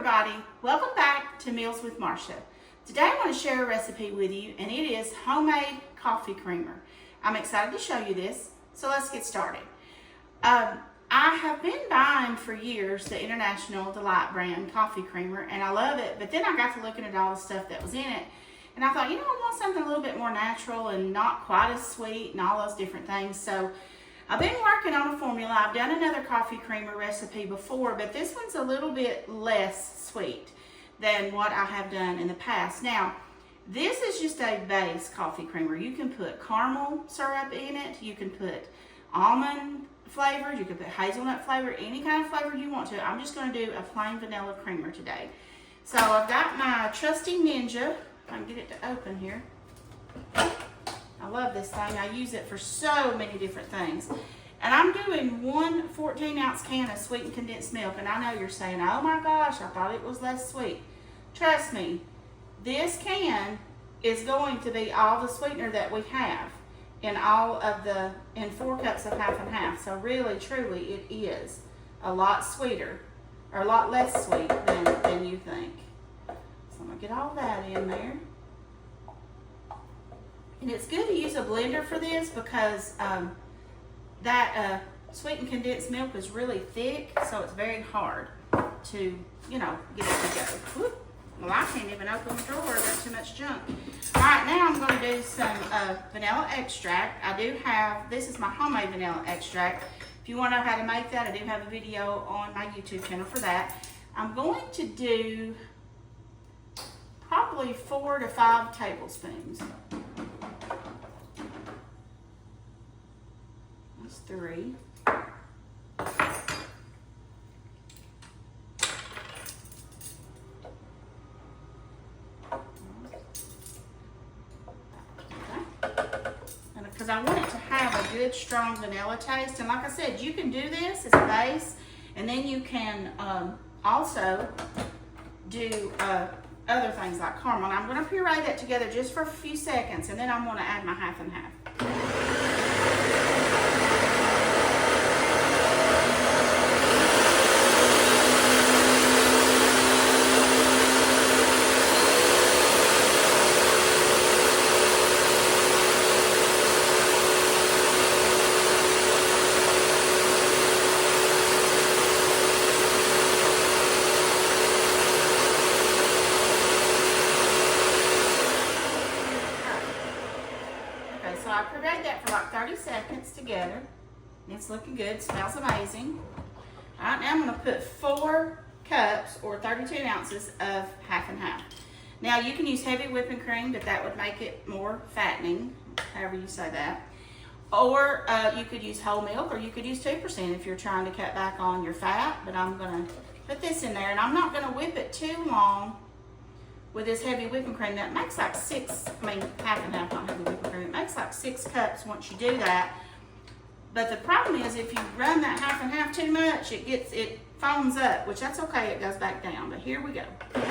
everybody, welcome back to Meals with Marsha. Today I want to share a recipe with you, and it is homemade coffee creamer. I'm excited to show you this, so let's get started. I have been buying for years the International Delight brand coffee creamer, and I love it, but then I got to looking at all the stuff that was in it, and I thought, I want something a little bit more natural and not quite as sweet and all those different things. So I've been working on a formula. I've done another coffee creamer recipe before, but this one's a little bit less sweet than what I have done in the past. Now, this is just a base coffee creamer. You can put caramel syrup in it. You can put almond flavored. You can put hazelnut flavor, any kind of flavor you want to. I'm just going to do a plain vanilla creamer today. So I've got my trusty Ninja. If I can get it to open here. I love this thing. I use it for so many different things. And I'm doing one 14-ounce can of sweetened condensed milk. And I know you're saying, oh my gosh, I thought it was less sweet. Trust me, this can is going to be all the sweetener that we have in 4 cups of half and half. So really, truly, it is a lot sweeter, or a lot less sweet than you think. So I'm gonna get all that in there. And it's good to use a blender for this because that sweetened condensed milk is really thick, so it's very hard to, get it to go. Whoop. Well, I can't even open the drawer. There's too much junk. All right, now I'm going to do some vanilla extract. This is my homemade vanilla extract. If you want to know how to make that, I do have a video on my YouTube channel for that. I'm going to do probably 4 to 5 tablespoons. That's 3. Because I want it to have a good strong vanilla taste, and like I said, you can do this as a base, and then you can also do other things like caramel. And I'm going to puree that together just for a few seconds, and then I'm going to add my half and half. So I pureed that for like 30 seconds together. It's looking good, smells amazing. All right, now I'm gonna put 4 cups or 32 ounces of half and half. Now you can use heavy whipping cream, but that would make it more fattening, however you say that. Or you could use whole milk, or you could use 2% if you're trying to cut back on your fat, but I'm gonna put this in there, and I'm not gonna whip it too long with this heavy whipping cream. That makes like 6, half and half, not heavy whipping cream. It makes like 6 cups once you do that. But the problem is if you run that half and half too much, it foams up, which that's okay, it goes back down. But here we go. 30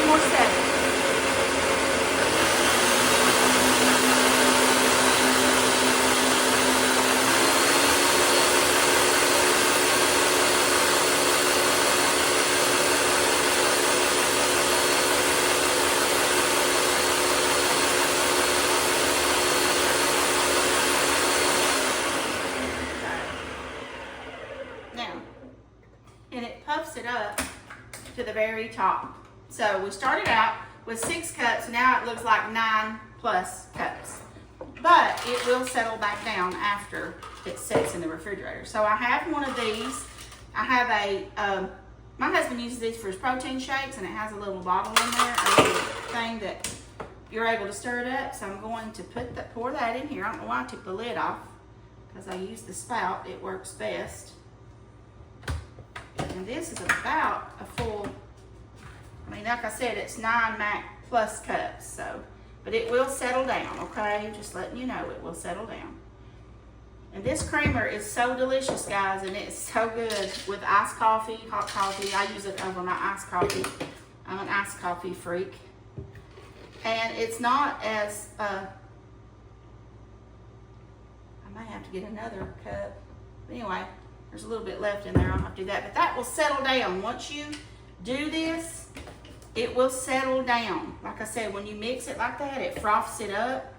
more seconds. And it puffs it up to the very top. So we started out with 6 cups, now it looks like 9+ cups. But it will settle back down after it sits in the refrigerator. So I have one of these. I have my husband uses these for his protein shakes, and it has a little bottle in there, a little thing that you're able to stir it up. So I'm going to pour that in here. I don't know why I took the lid off, because I use the spout, it works best. And this is about a full, like I said, it's 9 plus cups, so, but it will settle down, okay? Just letting you know, it will settle down. And this creamer is so delicious, guys, and it's so good with iced coffee, hot coffee. I use it over my iced coffee. I'm an iced coffee freak. And it's not as, I may have to get another cup. Anyway, There's a little bit left in there. I'll have to do that. But that will settle down. Once you do this, it will settle down. Like I said, when you mix it like that, it froths it up,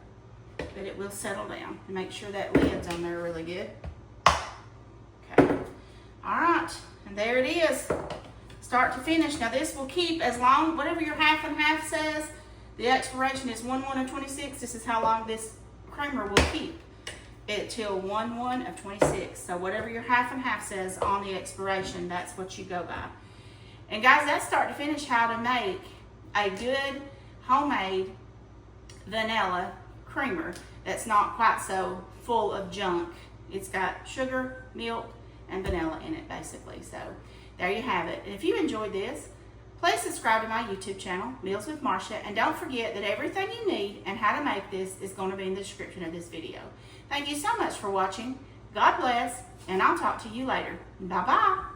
but it will settle down. And make sure that lid's on there really good. Okay. All right. And there it is. Start to finish. Now this will keep as long, whatever your half and half says, the expiration is 1/1/26. This is how long this creamer will keep it till 1/1/26. So whatever your half and half says on the expiration, that's what you go by. And guys, that's start to finish how to make a good homemade vanilla creamer that's not quite so full of junk. It's got sugar, milk, and vanilla in it basically. So there you have it. And if you enjoyed this, please subscribe to my YouTube channel, Meals with Marcia, and don't forget that everything you need and how to make this is going to be in the description of this video. Thank you so much for watching. God bless, and I'll talk to you later. Bye-bye.